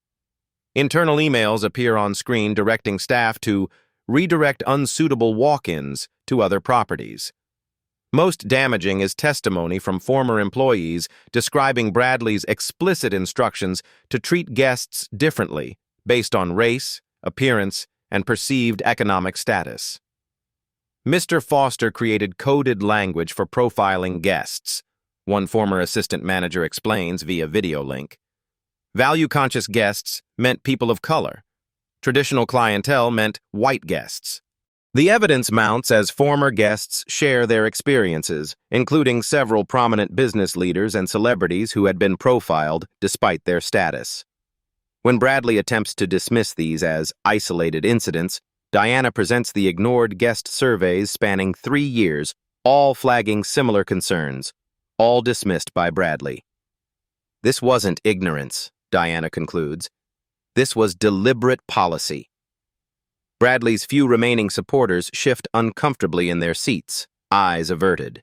Speaker 1: Internal emails appear on screen directing staff to redirect unsuitable walk-ins to other properties. Most damaging is testimony from former employees describing Bradley's explicit instructions to treat guests differently based on race, appearance, and perceived economic status. Mr. Foster created coded language for profiling guests, one former assistant manager explains via video link. Value-conscious guests meant people of color. Traditional clientele meant white guests. The evidence mounts as former guests share their experiences, including several prominent business leaders and celebrities who had been profiled despite their status. When Bradley attempts to dismiss these as isolated incidents, Diana presents the ignored guest surveys spanning 3 years, all flagging similar concerns, all dismissed by Bradley. "This wasn't ignorance," Diana concludes. "This was deliberate policy." Bradley's few remaining supporters shift uncomfortably in their seats, eyes averted.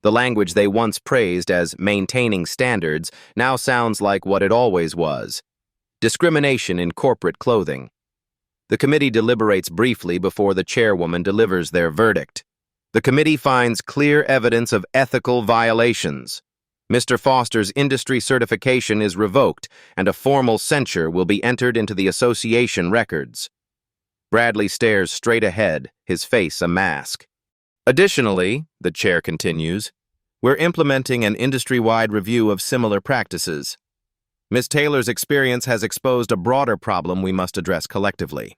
Speaker 1: The language they once praised as maintaining standards now sounds like what it always was: discrimination in corporate clothing. The committee deliberates briefly before the chairwoman delivers their verdict. The committee finds clear evidence of ethical violations. Mr. Foster's industry certification is revoked, and a formal censure will be entered into the association records. Bradley stares straight ahead, his face a mask. "Additionally," the chair continues, "we're implementing an industry-wide review of similar practices. Ms. Taylor's experience has exposed a broader problem we must address collectively."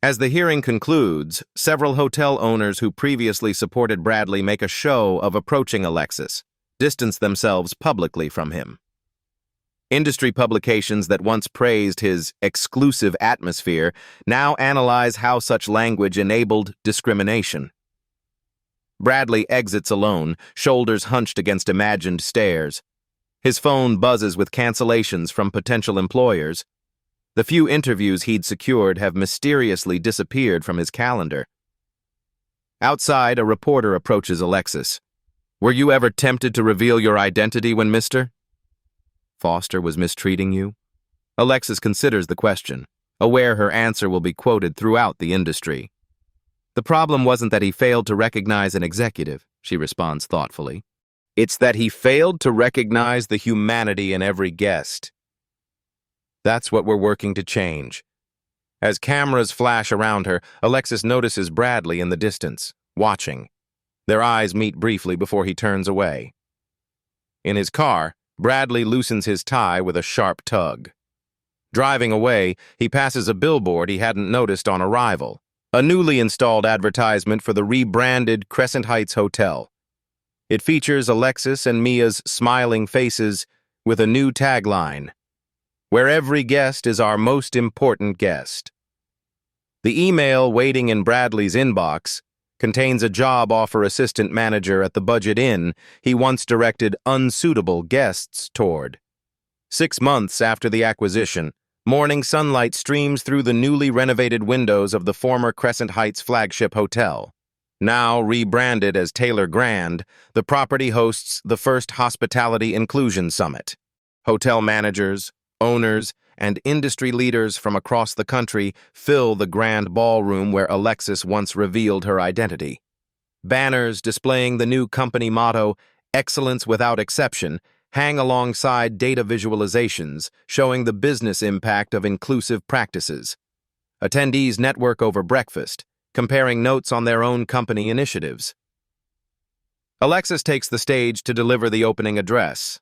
Speaker 1: As the hearing concludes, several hotel owners who previously supported Bradley make a show of approaching Alexis, distance themselves publicly from him. Industry publications that once praised his exclusive atmosphere now analyze how such language enabled discrimination. Bradley exits alone, shoulders hunched against imagined stares. His phone buzzes with cancellations from potential employers. The few interviews he'd secured have mysteriously disappeared from his calendar. Outside, a reporter approaches Alexis. "Were you ever tempted to reveal your identity when Mr. Foster was mistreating you?" Alexis considers the question, aware her answer will be quoted throughout the industry. "The problem wasn't that he failed to recognize an executive," she responds thoughtfully. "It's that he failed to recognize the humanity in every guest. That's what we're working to change." As cameras flash around her, Alexis notices Bradley in the distance, watching. Their eyes meet briefly before he turns away. In his car, Bradley loosens his tie with a sharp tug. Driving away, he passes a billboard he hadn't noticed on arrival, a newly installed advertisement for the rebranded Crescent Heights Hotel. It features Alexis and Mia's smiling faces with a new tagline, "Where every guest is our most important guest." The email waiting in Bradley's inbox contains a job offer assistant manager at the budget inn he once directed unsuitable guests toward. 6 months after the acquisition, morning sunlight streams through the newly renovated windows of the former Crescent Heights flagship hotel. Now rebranded as Taylor Grand, the property hosts the first Hospitality Inclusion Summit. Hotel managers, owners, and industry leaders from across the country fill the grand ballroom where Alexis once revealed her identity. Banners displaying the new company motto, "Excellence Without Exception," hang alongside data visualizations showing the business impact of inclusive practices. Attendees network over breakfast, comparing notes on their own company initiatives. Alexis takes the stage to deliver the opening address.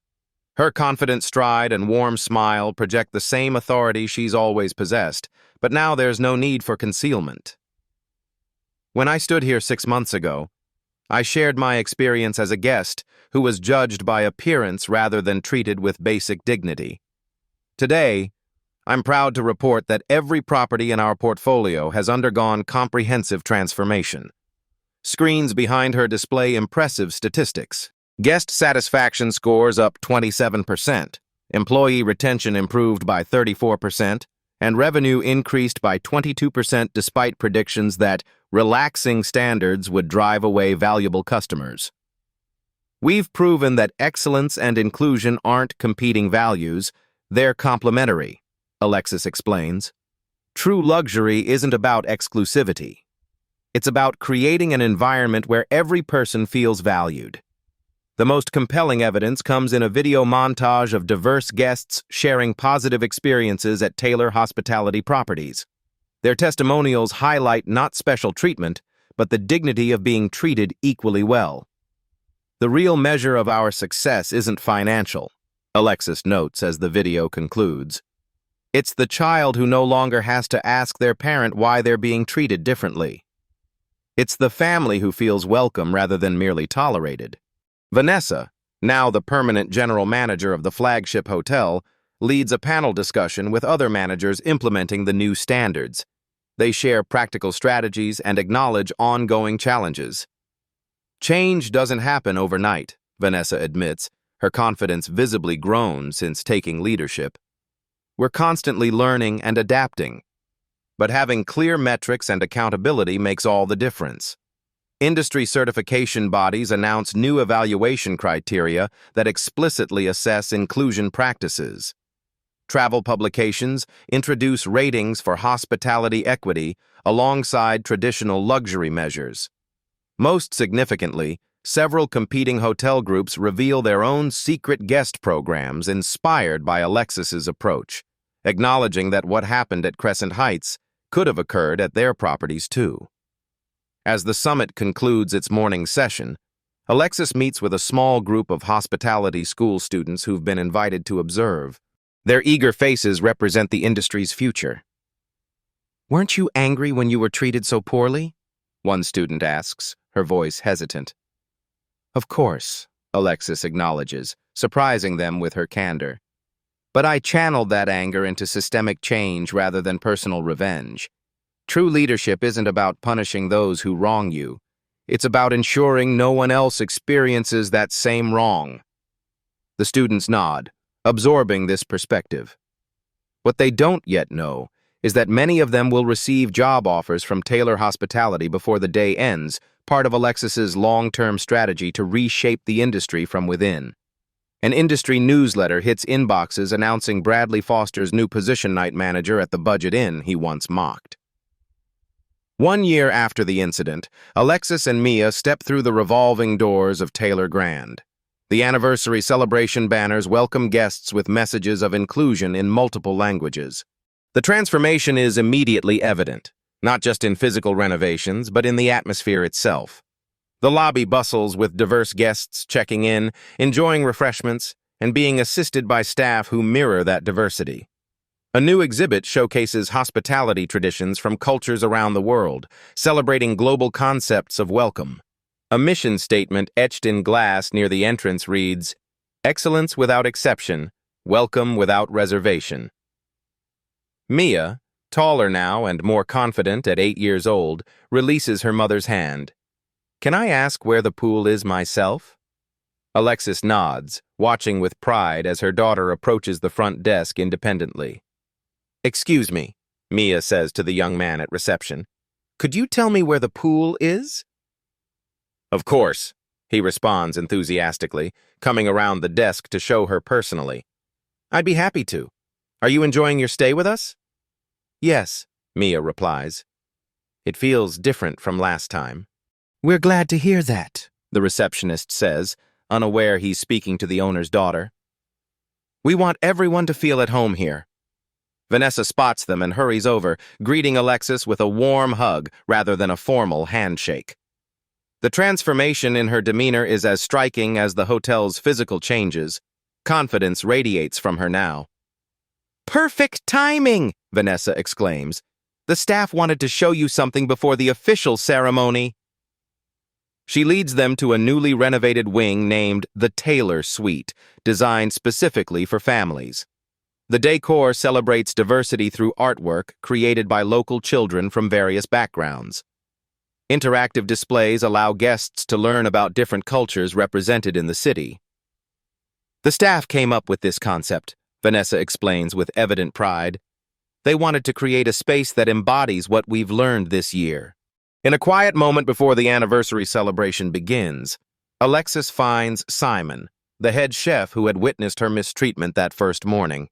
Speaker 1: Her confident stride and warm smile project the same authority she's always possessed, but now there's no need for concealment. "When I stood here 6 months ago, I shared my experience as a guest who was judged by appearance rather than treated with basic dignity. Today, I'm proud to report that every property in our portfolio has undergone comprehensive transformation." Screens behind her display impressive statistics. Guest satisfaction scores up 27%, employee retention improved by 34%, and revenue increased by 22% despite predictions that relaxing standards would drive away valuable customers. "We've proven that excellence and inclusion aren't competing values, they're complementary," Alexis explains. "True luxury isn't about exclusivity. It's about creating an environment where every person feels valued." The most compelling evidence comes in a video montage of diverse guests sharing positive experiences at Taylor Hospitality Properties. Their testimonials highlight not special treatment, but the dignity of being treated equally well. "The real measure of our success isn't financial," Alexis notes as the video concludes. "It's the child who no longer has to ask their parent why they're being treated differently. It's the family who feels welcome rather than merely tolerated." Vanessa, now the permanent general manager of the flagship hotel, leads a panel discussion with other managers implementing the new standards. They share practical strategies and acknowledge ongoing challenges. "Change doesn't happen overnight," Vanessa admits, her confidence visibly grown since taking leadership. "We're constantly learning and adapting, but having clear metrics and accountability makes all the difference." Industry certification bodies announce new evaluation criteria that explicitly assess inclusion practices. Travel publications introduce ratings for hospitality equity alongside traditional luxury measures. Most significantly, several competing hotel groups reveal their own secret guest programs inspired by Alexis's approach, acknowledging that what happened at Crescent Heights could have occurred at their properties too. As the summit concludes its morning session, Alexis meets with a small group of hospitality school students who've been invited to observe. Their eager faces represent the industry's future. "Weren't you angry when you were treated so poorly?" one student asks, her voice hesitant. "Of course," Alexis acknowledges, surprising them with her candor. But I channeled that anger into systemic change rather than personal revenge. True leadership isn't about punishing those who wrong you. It's about ensuring no one else experiences that same wrong. The students nod, absorbing this perspective. What they don't yet know is that many of them will receive job offers from Taylor Hospitality before the day ends, part of Alexis's long-term strategy to reshape the industry from within. An industry newsletter hits inboxes announcing Bradley Foster's new position night manager at the Budget Inn he once mocked. 1 year after the incident, Alexis and Mia step through the revolving doors of Taylor Grand. The anniversary celebration banners welcome guests with messages of inclusion in multiple languages. The transformation is immediately evident, not just in physical renovations, but in the atmosphere itself. The lobby bustles with diverse guests checking in, enjoying refreshments, and being assisted by staff who mirror that diversity. A new exhibit showcases hospitality traditions from cultures around the world, celebrating global concepts of welcome. A mission statement etched in glass near the entrance reads, "Excellence without exception, welcome without reservation." Mia, taller now and more confident at 8 years old, releases her mother's hand. "Can I ask where the pool is myself?" Alexis nods, watching with pride as her daughter approaches the front desk independently. "Excuse me," Mia says to the young man at reception. "Could you tell me where the pool is?" "Of course," he responds enthusiastically, coming around the desk to show her personally. "I'd be happy to. Are you enjoying your stay with us?" "Yes," Mia replies. "It feels different from last time." "We're glad to hear that," the receptionist says, unaware he's speaking to the owner's daughter. "We want everyone to feel at home here." Vanessa spots them and hurries over, greeting Alexis with a warm hug rather than a formal handshake. The transformation in her demeanor is as striking as the hotel's physical changes. Confidence radiates from her now. "Perfect timing!" Vanessa exclaims. "The staff wanted to show you something before the official ceremony." She leads them to a newly renovated wing named the Taylor Suite, designed specifically for families. The decor celebrates diversity through artwork created by local children from various backgrounds. Interactive displays allow guests to learn about different cultures represented in the city. "The staff came up with this concept," Vanessa explains with evident pride. "They wanted to create a space that embodies what we've learned this year." In a quiet moment before the anniversary celebration begins, Alexis finds Simon, the head chef who had witnessed her mistreatment that first morning.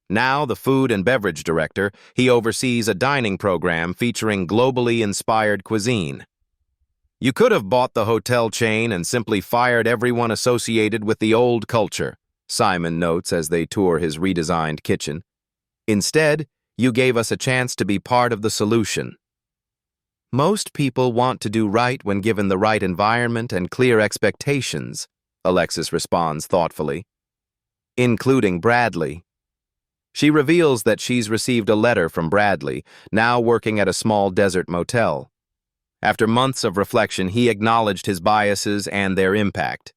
Speaker 1: Now the food and beverage director, he oversees a dining program featuring globally inspired cuisine. "You could have bought the hotel chain and simply fired everyone associated with the old culture," Simon notes as they tour his redesigned kitchen. "Instead, you gave us a chance to be part of the solution." "Most people want to do right when given the right environment and clear expectations," Alexis responds thoughtfully. "Including Bradley." She reveals that she's received a letter from Bradley, now working at a small desert motel. After months of reflection, he acknowledged his biases and their impact.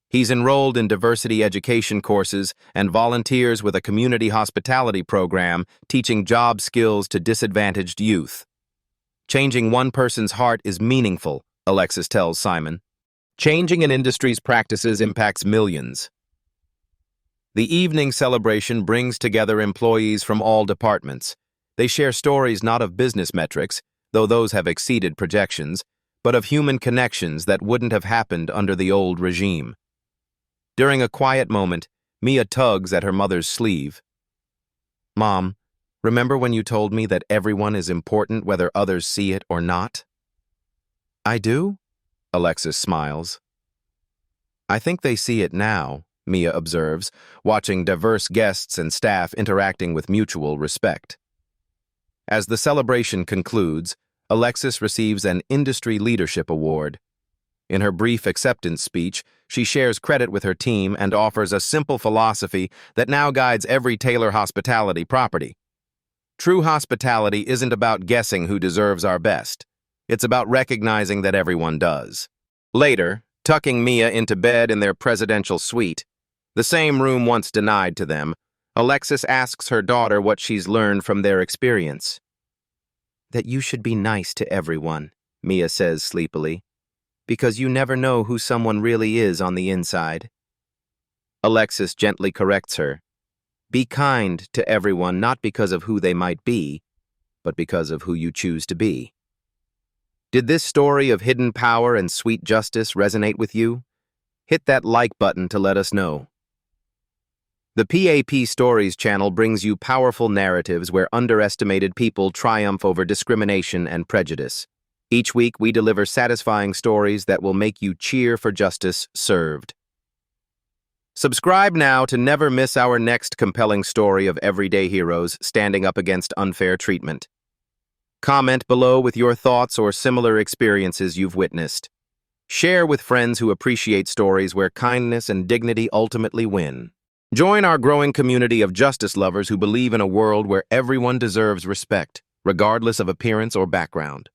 Speaker 1: He's enrolled in diversity education courses and volunteers with a community hospitality program teaching job skills to disadvantaged youth. "Changing one person's heart is meaningful," Alexis tells Simon. "Changing an industry's practices impacts millions." The evening celebration brings together employees from all departments. They share stories not of business metrics, though those have exceeded projections, but of human connections that wouldn't have happened under the old regime. During a quiet moment, Mia tugs at her mother's sleeve. "Mom, remember when you told me that everyone is important whether others see it or not?" "I do?" Alexis smiles. "I think they see it now," Mia observes, watching diverse guests and staff interacting with mutual respect. As the celebration concludes, Alexis receives an Industry Leadership Award. In her brief acceptance speech, she shares credit with her team and offers a simple philosophy that now guides every Taylor Hospitality property. True hospitality isn't about guessing who deserves our best. It's about recognizing that everyone does. Later, tucking Mia into bed in their presidential suite, the same room once denied to them, Alexis asks her daughter what she's learned from their experience. That you should be nice to everyone, Mia says sleepily, because you never know who someone really is on the inside. Alexis gently corrects her. Be kind to everyone not because of who they might be, but because of who you choose to be. Did this story of hidden power and sweet justice resonate with you? Hit that like button to let us know. The PAP Stories channel brings you powerful narratives where underestimated people triumph over discrimination and prejudice. Each week, we deliver satisfying stories that will make you cheer for justice served. Subscribe now to never miss our next compelling story of everyday heroes standing up against unfair treatment. Comment below with your thoughts or similar experiences you've witnessed. Share with friends who appreciate stories where kindness and dignity ultimately win. Join our growing community of justice lovers who believe in a world where everyone deserves respect, regardless of appearance or background.